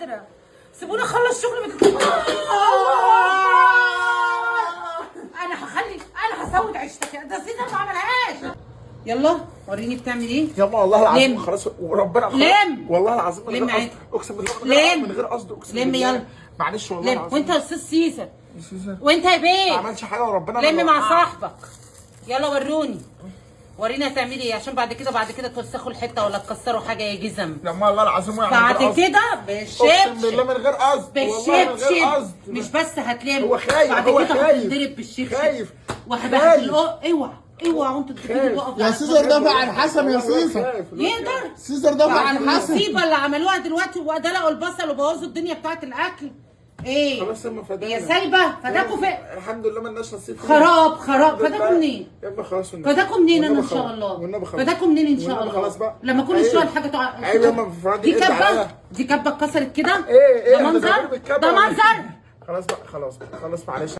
قادره. سيبوني اخلص شغل انا هسود عيشتك ده سيزر ما عملهاش. يلا وريني بتعمل ايه. يلا والله العظيم خلاص وربنا لم والله العظيم لم عادي. اقسم بالله لم من غير قصد اقسم لم بالله. يلا معلش والله العظيم. وانت يا استاذ سيزر وانت يا بيه ما عملش حاجه وربنا لم مع صاحبك. يلا وروني ورينا هتعملي ايه عشان بعد كده توسخوا الحته ولا تكسروا حاجه يا جزم. لما والله العظيم بعد كده اقسم بالله من غير قصد والله من غير قصد. مش بس هتلم هو خايف بعد هو كده خايف هتضرب بالشبشب خايف اوعى وانتوا تقفوا يا سيزر دافع عن حسن يا سيزر. يقدر سيزر دافع عن حسن. المصيبه اللي عملوها دلوقتي ودلقوا البصل وبوظوا الدنيا بتاعت الاكل. ايه خلاص يما فدانا. يا سايبه فداكوا في الحمد لله مالناش نصيب. خراب فداكوا منين؟ يا ابني خلاص فداكوا منين انا ان شاء الله؟ فداكوا منين ان شاء الله؟ خلاص بقى لما كل شويه الحاجه تقع. ايوه يما دي كبه اتكسرت كده. ايه ده منظر خلاص بقى معلش.